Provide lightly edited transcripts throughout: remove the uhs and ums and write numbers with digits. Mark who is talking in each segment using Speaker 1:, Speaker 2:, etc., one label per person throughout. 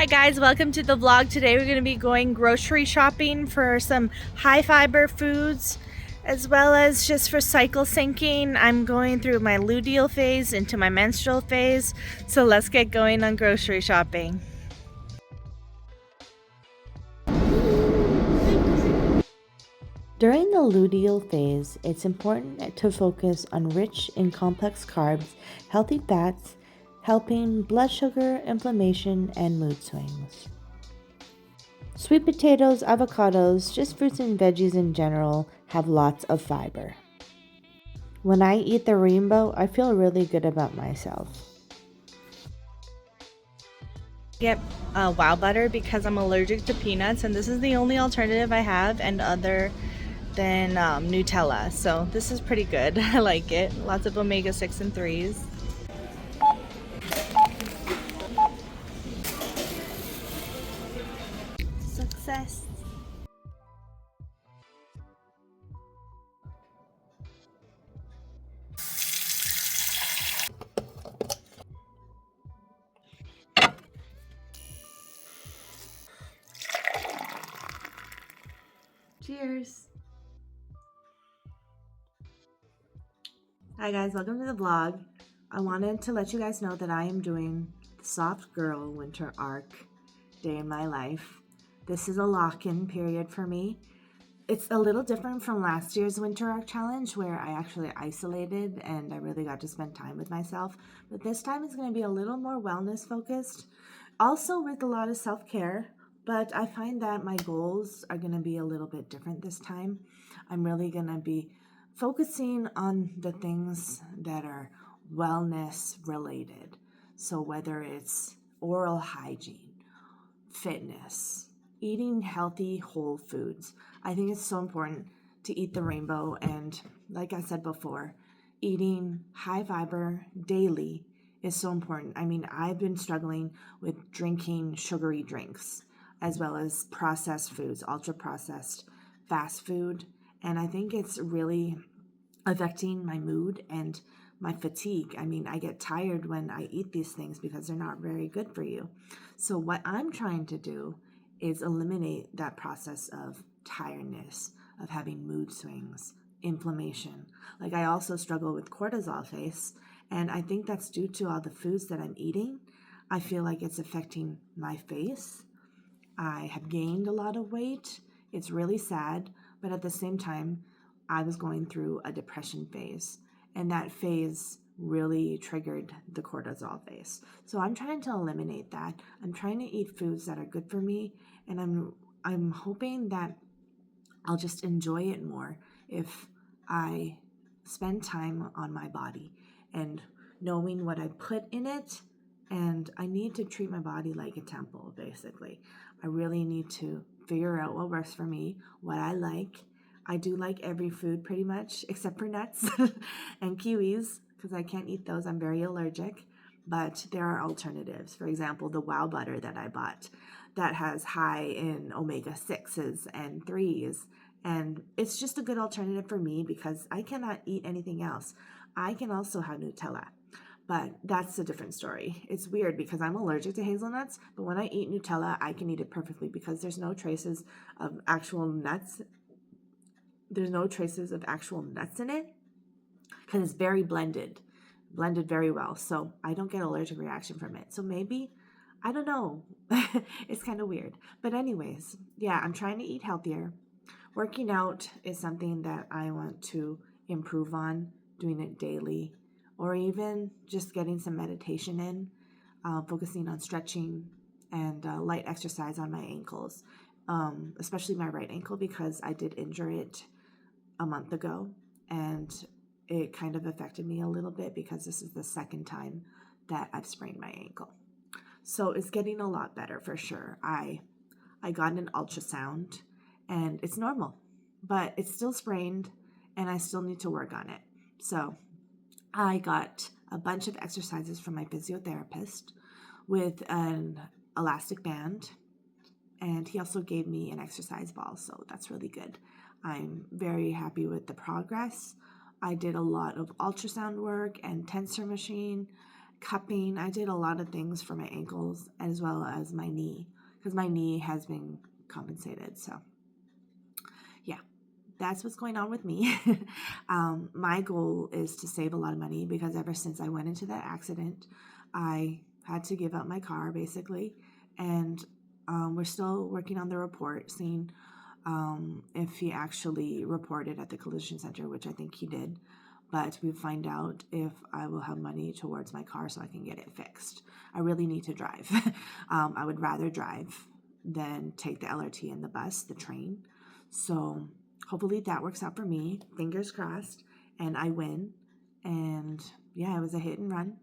Speaker 1: Hi guys, welcome to the vlog. Today we're going to be going grocery shopping for some high fiber foods as well as just for cycle syncing. I'm going through my luteal phase into my menstrual phase, so let's get going on grocery shopping. During the luteal phase, it's important to focus on rich and complex carbs, healthy fats, helping blood sugar, inflammation, and mood swings. Sweet potatoes, avocados, just fruits and veggies in general, have lots of fiber. When I eat the rainbow, I feel really good about myself. Get wow butter because I'm allergic to peanuts, and this is the only alternative I have and other than Nutella, so this is pretty good. I like it. Lots of omega-6 and 3s. Success. Cheers. Hi guys, welcome to the vlog. I wanted to let you guys know that I am doing the soft girl winter arc day in my life. This is a lock-in period for me. It's a little different from last year's winter arc challenge where I actually isolated and I really got to spend time with myself. But this time it's going to be a little more wellness focused, also with a lot of self-care. But I find that my goals are going to be a little bit different this time. I'm really going to be focusing on the things that are wellness related. So whether it's oral hygiene, fitness, eating healthy whole foods. I think it's so important to eat the rainbow, and like I said before, eating high fiber daily is so important. I mean, I've been struggling with drinking sugary drinks as well as processed foods, ultra processed fast food, and I think it's really affecting my mood and my fatigue. I mean, I get tired when I eat these things because they're not very good for you. So what I'm trying to do is eliminate that process of tiredness, of having mood swings, inflammation. Like I also struggle with cortisol face, and I think that's due to all the foods that I'm eating. I feel like it's affecting my face. I have gained a lot of weight. It's really sad, but at the same time, I was going through a depression phase, and that phase really triggered the cortisol phase. So I'm trying to eliminate that. I'm trying to eat foods that are good for me, and I'm hoping that I'll just enjoy it more if I spend time on my body and knowing what I put in it. And I need to treat my body like a temple, basically. I really need to figure out what works for me, what I like. I do like every food pretty much, except for nuts and kiwis, because I can't eat those. I'm very allergic. But there are alternatives. For example, the wow butter that I bought that has high in omega-6s and 3s. And it's just a good alternative for me because I cannot eat anything else. I can also have Nutella, but that's a different story. It's weird because I'm allergic to hazelnuts, but when I eat Nutella, I can eat it perfectly because there's no traces of actual nuts. There's no traces of actual nuts in it because it's very blended very well. So I don't get allergic reaction from it. So maybe, I don't know. It's kind of weird. But anyways, yeah, I'm trying to eat healthier. Working out is something that I want to improve on, doing it daily, or even just getting some meditation in, focusing on stretching and light exercise on my ankles, especially my right ankle because I did injure it a month ago, and it kind of affected me a little bit because this is the second time that I've sprained my ankle. So it's getting a lot better for sure. I got an ultrasound and it's normal, but it's still sprained and I still need to work on it. So I got a bunch of exercises from my physiotherapist with an elastic band, and he also gave me an exercise ball, so that's really good. I'm very happy with the progress. I did a lot of ultrasound work and tensor machine, cupping. I did a lot of things for my ankles as well as my knee, because my knee has been compensated. So yeah, that's what's going on with me. My goal is to save a lot of money, because ever since I went into that accident, I had to give up my car basically. And we're still working on the report, seeing if he actually reported at the collision center, which I think he did. But we find out if I will have money towards my car so I can get it fixed. I really need to drive. I would rather drive than take the LRT and the bus, the train. So hopefully that works out for me. Fingers crossed. And I win. And yeah, it was a hit and run.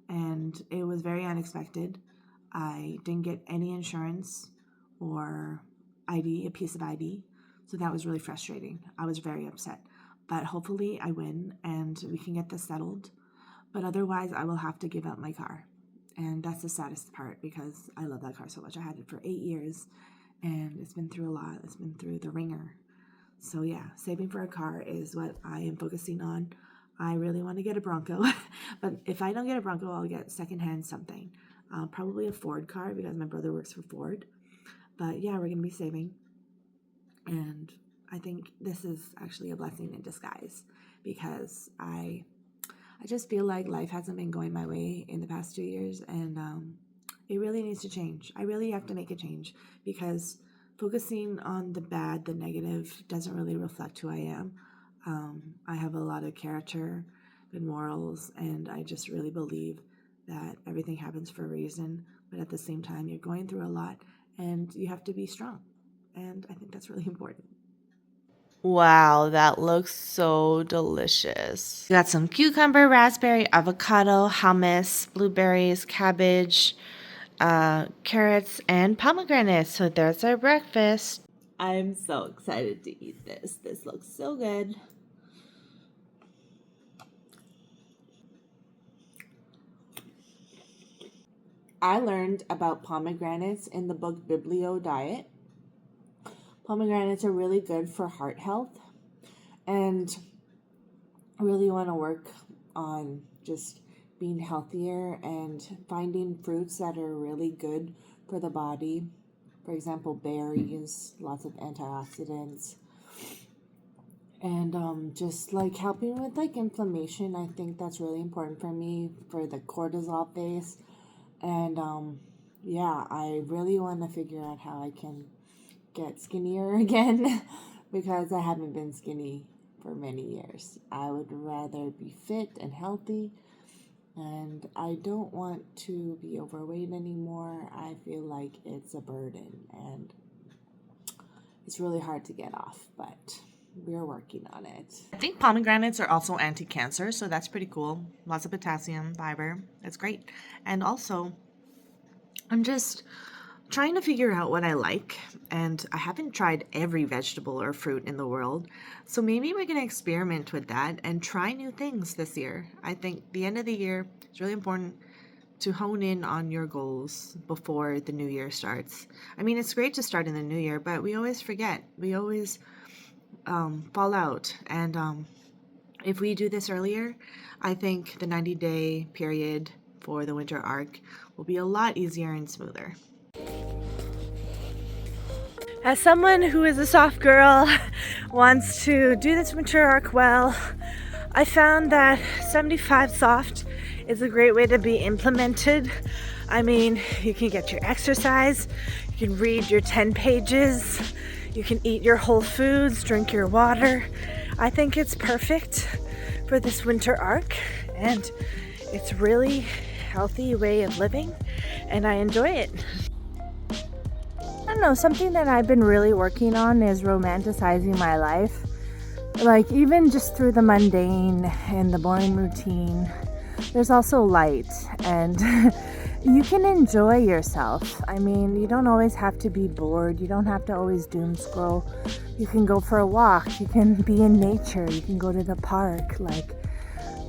Speaker 1: And it was very unexpected. I didn't get any insurance or ID, a piece of ID. So that was really frustrating. I was very upset. But hopefully I win and we can get this settled. But otherwise, I will have to give up my car. And that's the saddest part, because I love that car so much. I had it for 8 years and it's been through a lot. It's been through the ringer. So yeah, saving for a car is what I am focusing on. I really want to get a Bronco. But if I don't get a Bronco, I'll get secondhand something. Probably a Ford car, because my brother works for Ford. But yeah, we're going to be saving. And I think this is actually a blessing in disguise, because I just feel like life hasn't been going my way in the past 2 years, and it really needs to change. I really have to make a change, because focusing on the bad, the negative, doesn't really reflect who I am. I have a lot of character, good morals, and I just really believe that everything happens for a reason, but at the same time, you're going through a lot, and you have to be strong, and I think that's really important.
Speaker 2: Wow, that looks so delicious. We got some cucumber, raspberry, avocado, hummus, blueberries, cabbage, carrots, and pomegranates. So there's our breakfast.
Speaker 1: I'm so excited to eat this. This looks so good. I learned about pomegranates in the book Biblio Diet. Pomegranates are really good for heart health, and I really want to work on just being healthier and finding fruits that are really good for the body. For example, berries, lots of antioxidants, and just like helping with like inflammation. I think that's really important for me, for the cortisol base. And yeah, I really want to figure out how I can get skinnier again, because I haven't been skinny for many years. I would rather be fit and healthy, and I don't want to be overweight anymore. I feel like it's a burden and it's really hard to get off, but we're working on it.
Speaker 2: I think pomegranates are also anti-cancer, so that's pretty cool. Lots of potassium, fiber. That's great. And also, I'm just trying to figure out what I like, and I haven't tried every vegetable or fruit in the world, so maybe we're going to experiment with that and try new things this year. I think the end of the year is really important to hone in on your goals before the new year starts. I mean, it's great to start in the new year, but we always forget. We always fall out, and if we do this earlier, I think the 90-day period for the winter arc will be a lot easier and smoother.
Speaker 1: As someone who is a soft girl, wants to do this winter arc well, I found that 75 soft is a great way to be implemented. I mean, you can get your exercise, you can read your 10 pages, you can eat your whole foods, drink your water. I think it's perfect for this winter arc, and it's really healthy way of living, and I enjoy it. I don't know, something that I've been really working on is romanticizing my life. Like, even just through the mundane and the boring routine, there's also light, and you can enjoy yourself. I mean, you don't always have to be bored. You don't have to always doom scroll. You can go for a walk. You can be in nature. You can go to the park. Like,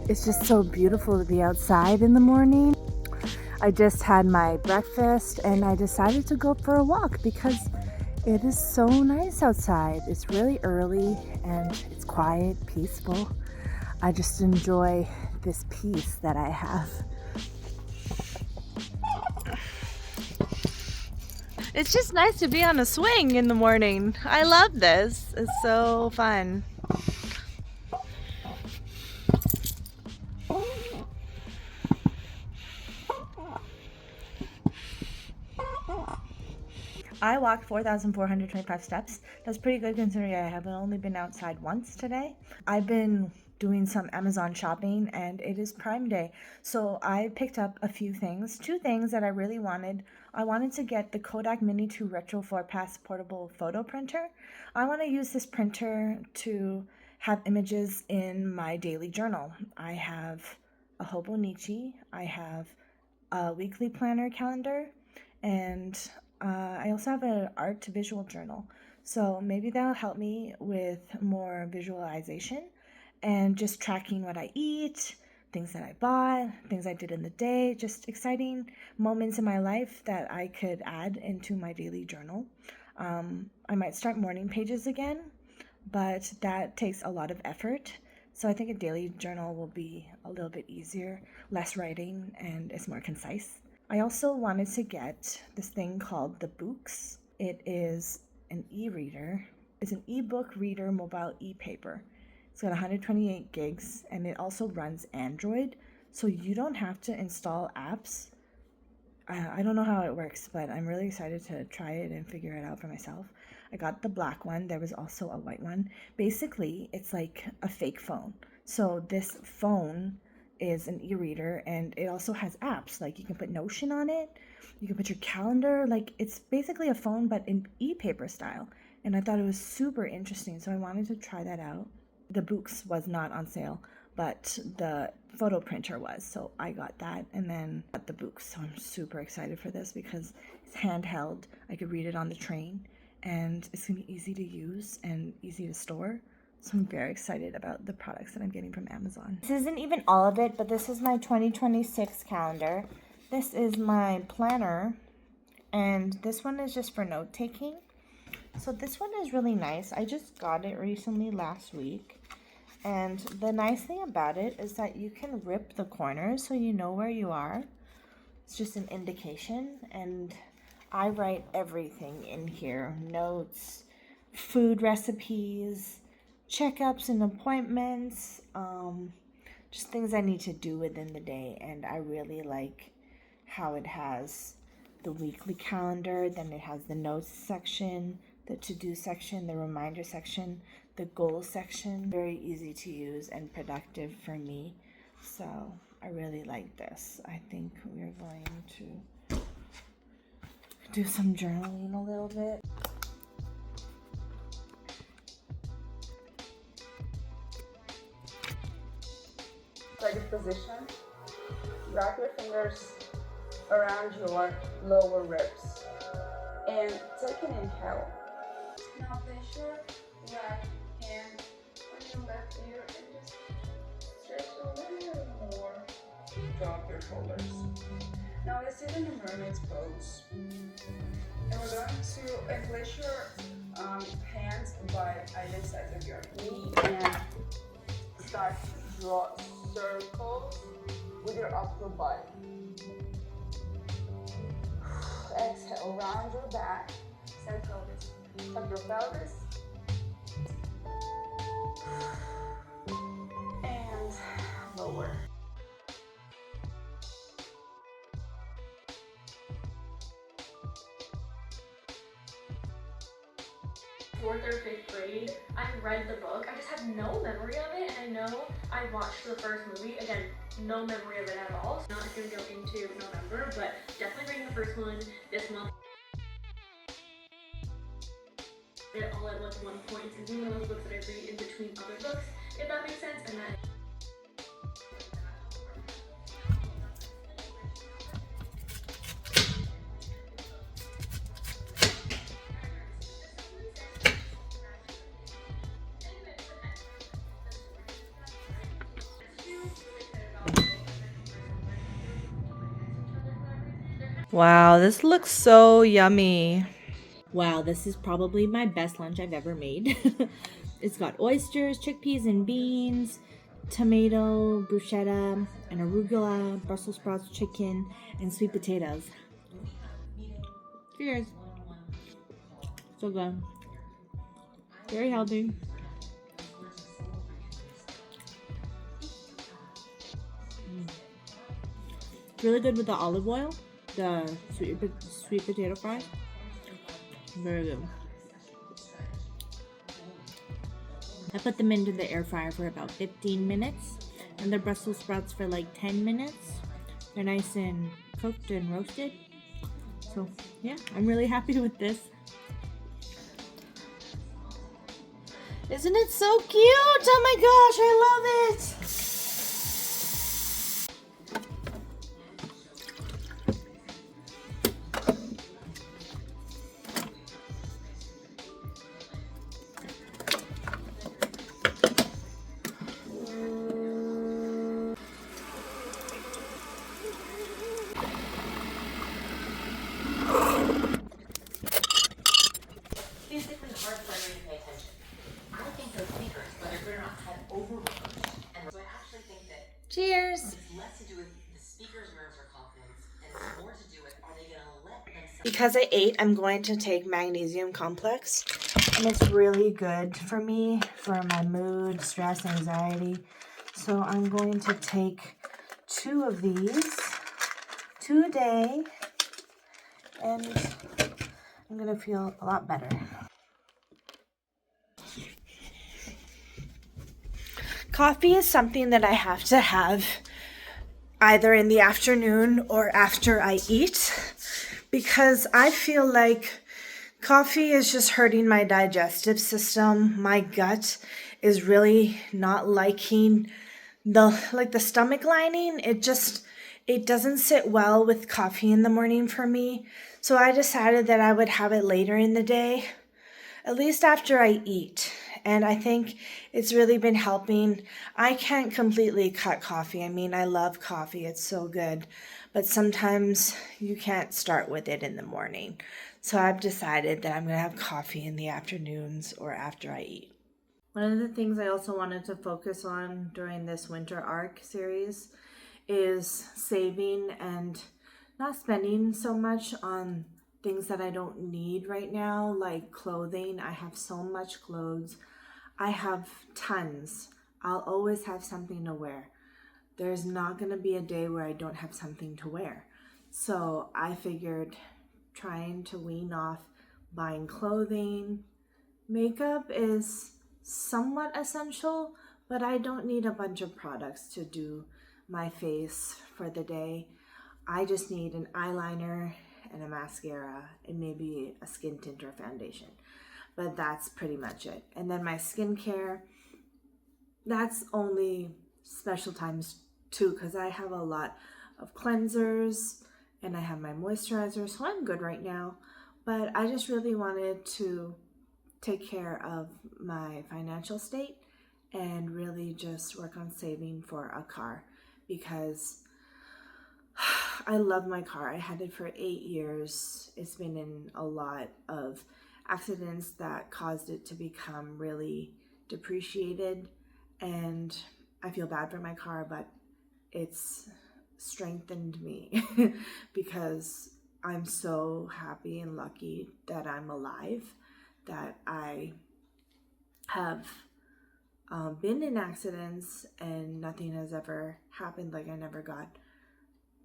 Speaker 1: it's just so beautiful to be outside in the morning. I just had my breakfast and I decided to go for a walk because it is so nice outside. It's really early and it's quiet, peaceful. I just enjoy this peace that I have.
Speaker 2: It's just nice to be on a swing in the morning. I love this. It's so fun. I walked 4,425 steps. That's pretty good considering I have only been outside once today. I've been doing some Amazon shopping and it is Prime Day. So I picked up a few things. Two things that I really wanted. I wanted to get the Kodak Mini 2 Retro 4-Pass portable photo printer. I want to use this printer to have images in my daily journal. I have a Hobonichi. I have a weekly planner calendar, and I also have an art visual journal. So maybe that'll help me with more visualization and just tracking what I eat, things that I bought, things I did in the day, just exciting moments in my life that I could add into my daily journal. I might start morning pages again, but that takes a lot of effort. So I think a daily journal will be a little bit easier, less writing, and it's more concise. I also wanted to get this thing called the Books. It is an e-reader. It's an e-book reader mobile e-paper. It's got 128 gigs and it also runs Android, so you don't have to install apps. I don't know how it works, but I'm really excited to try it and figure it out for myself. I got the black one. There was also a white one. Basically, it's like a fake phone. So this phone is an e-reader and it also has apps. Like you can put Notion on it. You can put your calendar. Like it's basically a phone but in e-paper style. And I thought it was super interesting, so I wanted to try that out. The Books was not on sale, but the photo printer was, so I got that and then got the Books. So I'm super excited for this because it's handheld. I could read it on the train and it's gonna be easy to use and easy to store. So I'm very excited about the products that I'm getting from Amazon. This isn't even all of it, but this is my 2026 calendar. This is my planner, and this one is just for note taking. So this one is really nice. I just got it recently last week. And the nice thing about it is that you can rip the corners so you know where you are. It's just an indication. And I write everything in here. Notes, food recipes, checkups and appointments, just things I need to do within the day. And I really like how it has the weekly calendar, then it has the notes section, the to-do section, the reminder section, the goals section. Very easy to use and productive for me. So I really like this. I think we're going to do some journaling a little bit.
Speaker 3: Starting position. Wrap your fingers around your lower ribs and take an inhale. Now place your right hand on your left ear and just stretch a little more. Drop your shoulders. Now let's sit in the mermaid's pose. And we're going to place your hands by either side of your knee and start to draw circles with your upper body. Exhale, round your back, extend pelvis, tuck your pelvis, and lower.
Speaker 4: Fourth or fifth grade, I read the book. I just have no memory of it, and I know I watched the first movie. Again, no memory of it at all. So not gonna go into November, but definitely reading the first one this month. It all at like one point. It's one of those books that I read in between other books, if that makes sense. And then
Speaker 2: Wow, this looks so yummy. Wow, this is probably my best lunch I've ever made. It's got oysters, chickpeas and beans, tomato, bruschetta, and arugula, Brussels sprouts, chicken, and sweet potatoes. Cheers. So good. Very healthy. Really good with the olive oil, the sweet potato fries. Very good. I put them into the air fryer for about 15 minutes, and the Brussels sprouts for like 10 minutes. They're nice and cooked and roasted. So yeah, I'm really happy with this. Isn't it so cute? Oh my gosh, I love it!
Speaker 5: Physically hard for memory to pay attention. I think those speakers, whether good or not, have over-rehearsed. And so I actually think that
Speaker 2: Cheers!
Speaker 5: it's less to do with the speaker's nerves or confidence, and it's more to do with, are they going to let themselves...
Speaker 1: Because I ate, I'm going to take magnesium complex. And it's really good for me, for my mood, stress, anxiety. So I'm going to take 2 of these, 2 a day. And I'm going to feel a lot better. Coffee is something that I have to have either in the afternoon or after I eat, because I feel like coffee is just hurting my digestive system. My gut is really not liking the stomach lining. It doesn't sit well with coffee in the morning for me. So I decided that I would have it later in the day, at least after I eat. And I think it's really been helping. I can't completely cut coffee. I mean, I love coffee. It's so good. But sometimes you can't start with it in the morning. So I've decided that I'm going to have coffee in the afternoons or after I eat. One of the things I also wanted to focus on during this winter arc series is saving and not spending so much on things that I don't need right now, like clothing. I have so much clothes. I have tons. I'll always have something to wear. There's not going to be a day where I don't have something to wear. So I figured trying to wean off buying clothing. Makeup is somewhat essential, but I don't need a bunch of products to do my face for the day. I just need an eyeliner and a mascara and maybe a skin tint or foundation. But that's pretty much it. And then my skincare, that's only special times too, because I have a lot of cleansers and I have my moisturizer, so I'm good right now. But I just really wanted to take care of my financial state and really just work on saving for a car, because I love my car. I had it for 8 years. It's been in a lot of accidents that caused it to become really depreciated, and I feel bad for my car, but it's strengthened me because I'm so happy and lucky that I'm alive, that I have been in accidents and nothing has ever happened. Like, I never got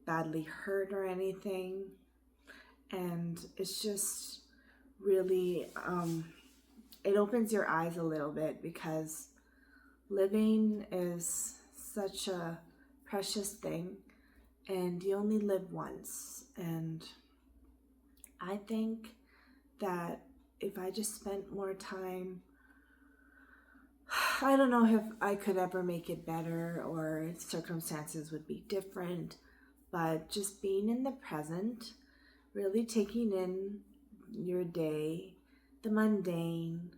Speaker 1: badly hurt or anything. And it's just really, it opens your eyes a little bit, because living is such a precious thing and you only live once. And I think that if I just spent more time, I don't know if I could ever make it better or circumstances would be different, but just being in the present, really taking in your day, the mundane,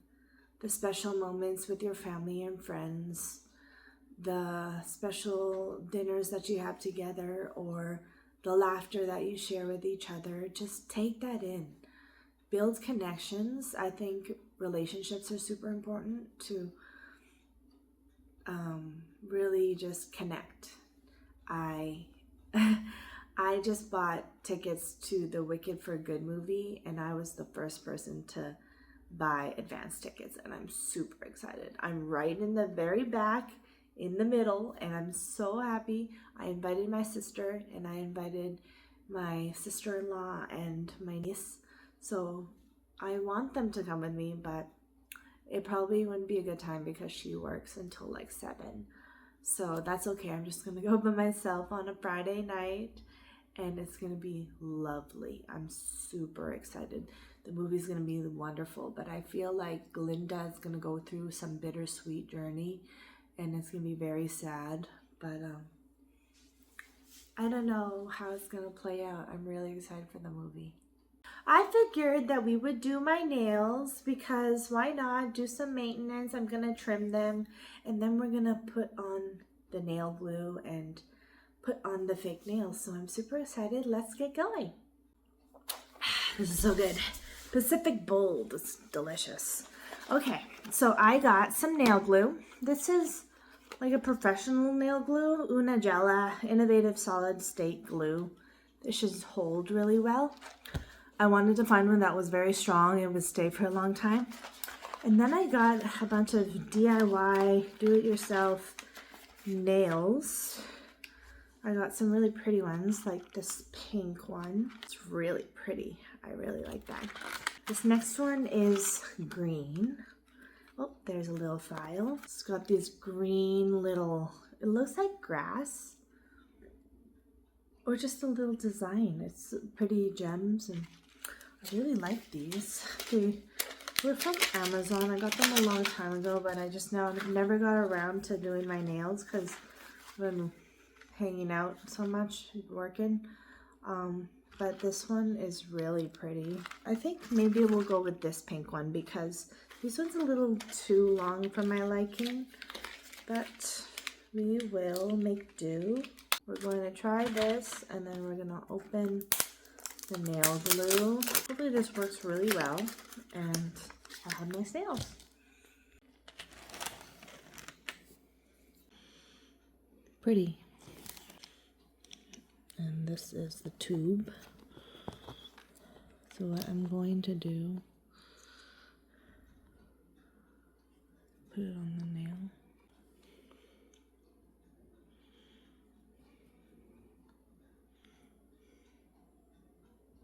Speaker 1: the special moments with your family and friends, the special dinners that you have together, or the laughter that you share with each other. Just take that in. Build connections. I think relationships are super important to really just connect. I just bought tickets to the Wicked for Good movie, and I was the first person to buy advance tickets, and I'm super excited. I'm right in the very back, in the middle, and I'm so happy. I invited my sister, and I invited my sister-in-law and my niece, so I want them to come with me, but it probably wouldn't be a good time because she works until like 7. So that's okay. I'm just gonna go by myself on a Friday night, and it's gonna be lovely. I'm super excited. The movie's gonna be wonderful, but I feel like Glinda is gonna go through some bittersweet journey, and it's gonna be very sad. But I don't know how it's gonna play out. I'm really excited for the movie. I figured that we would do my nails because why not do some maintenance. I'm gonna trim them, and then we're gonna put on the nail glue and put on the fake nails. So I'm super excited. Let's get going. This is so good. Pacific Bold. It's delicious. Okay, so I got some nail glue. This is like a professional nail glue, Una Gela Innovative Solid State Glue. This should hold really well. I wanted to find one that was very strong and would stay for a long time. And then I got a bunch of DIY, do-it-yourself nails. I got some really pretty ones, like this pink one. It's really pretty. I really like that. This next one is green. Oh, there's a little file. It's got these green little, it looks like grass. Or just a little design. It's pretty gems, and I really like these. They were from Amazon. I got them a long time ago, but I just never got around to doing my nails because I've been hanging out so much, working. But this one is really pretty. I think maybe we'll go with this pink one because this one's a little too long for my liking, but we will make do. We're going to try this, and then we're going to open the nail glue. Hopefully this works really well, and I'll have nice nails. Pretty. And this is the tube. So what I'm going to do, put it on the nail.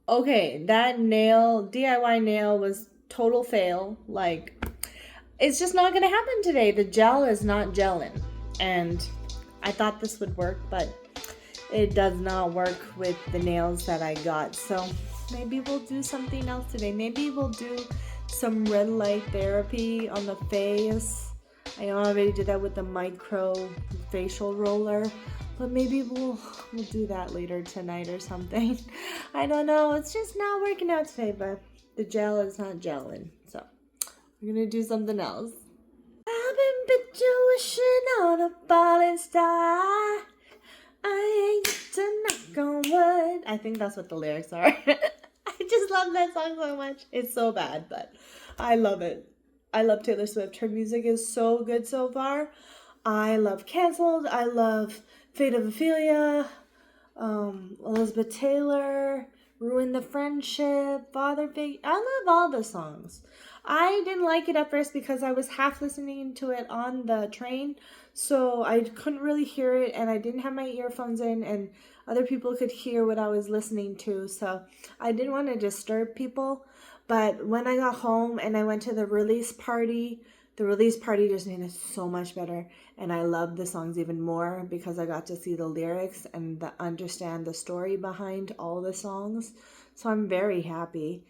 Speaker 1: Okay, that nail, DIY nail was total fail. Like, it's just not gonna happen today. The gel is not gelling. And I thought this would work, but it does not work with the nails that I got. So maybe we'll do something else today. Maybe we'll do some red light therapy on the face. I know I already did that with the micro facial roller. But maybe we'll do that later tonight or something. I don't know. It's just not working out today, but the gel is not gelling. So we're going to do something else. I've been picture wishing on a falling star. I ain't to knock on wood. I think that's what the lyrics are. I just love that song so much. It's so bad, but I love it. I love Taylor Swift. Her music is so good so far. I love Cancelled. I love Fate of Ophelia, Elizabeth Taylor, Ruin the Friendship, Father Figure. I love all the songs. I didn't like it at first because I was half listening to it on the train, so I couldn't really hear it, and I didn't have my earphones in, and other people could hear what I was listening to, so I didn't want to disturb people. But when I got home and I went to the release party just made it so much better, and I love the songs even more because I got to see the lyrics and understand the story behind all the songs. So I'm very happy.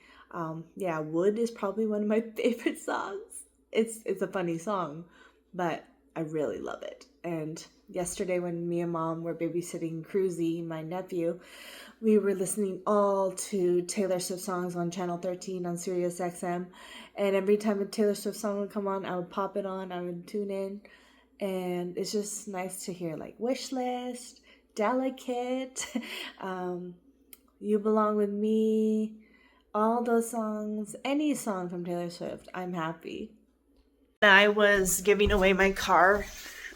Speaker 1: Yeah, Wood is probably one of my favorite songs. It's a funny song, but I really love it. And yesterday when me and Mom were babysitting Cruzy, my nephew, we were listening all to Taylor Swift songs on Channel 13 on Sirius XM. And every time a Taylor Swift song would come on, I would pop it on, I would tune in. And it's just nice to hear like Wish List, Delicate, You Belong With Me, all those songs, any song from Taylor Swift, I'm happy. I was giving away my car.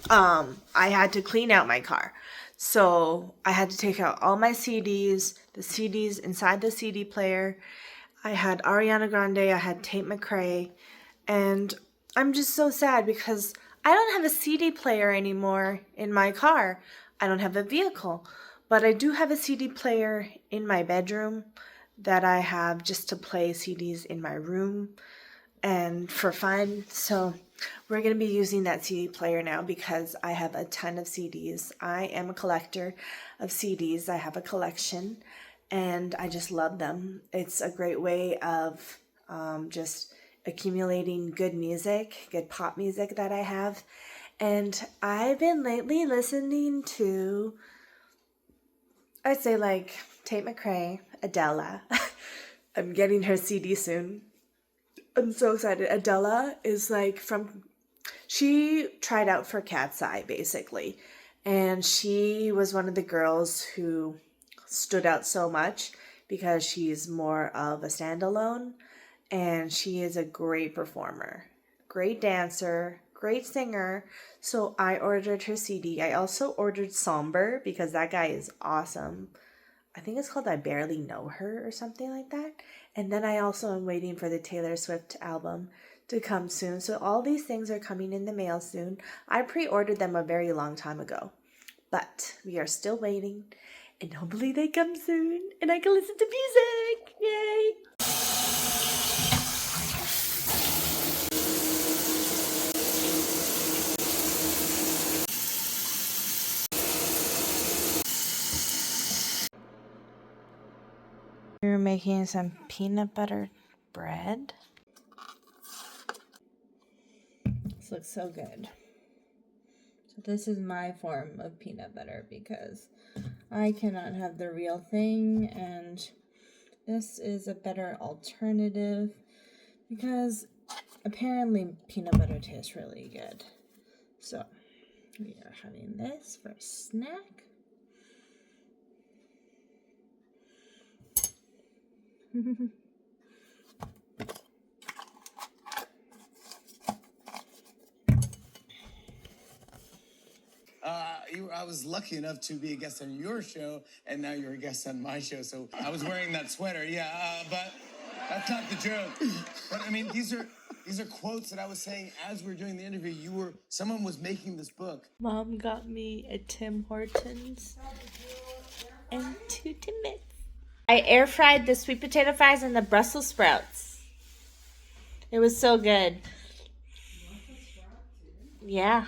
Speaker 1: I had to clean out my car. So I had to take out all my CDs, the CDs inside the CD player, I had Ariana Grande, I had Tate McRae, and I'm just so sad because I don't have a CD player anymore in my car. I don't have a vehicle, but I do have a CD player in my bedroom that I have just to play CDs in my room and for fun. So we're going to be using that CD player now because I have a ton of CDs. I am a collector of CDs. I have a collection and I just love them. It's a great way of just accumulating good music, good pop music that I have. And I've been lately listening to, I'd say like Tate McRae, Adele. I'm getting her CD soon. I'm so excited. Adele is like she tried out for Cat's Eye basically. And she was one of the girls who stood out so much because she's more of a standalone. And she is a great performer, great dancer, great singer. So I ordered her CD. I also ordered Somber because that guy is awesome. I think it's called I Barely Know Her or something like that. And then I also am waiting for the Taylor Swift album to come soon. So all these things are coming in the mail soon. I pre-ordered them a very long time ago, but we are still waiting and hopefully they come soon and I can listen to music. Yay! We're making some peanut butter bread. This looks so good. So this is my form of peanut butter because I cannot have the real thing, and this is a better alternative because apparently peanut butter tastes really good. So we are having this for a snack.
Speaker 6: I was lucky enough to be a guest on your show, and now you're a guest on my show. So I was wearing that sweater, but that's not the joke. But I mean, these are quotes that I was saying as we were doing the interview. Someone was making this book.
Speaker 1: Mom got me a Tim Hortons and 2 Timbits. I air fried the sweet potato fries and the Brussels sprouts. It was so good. Yeah.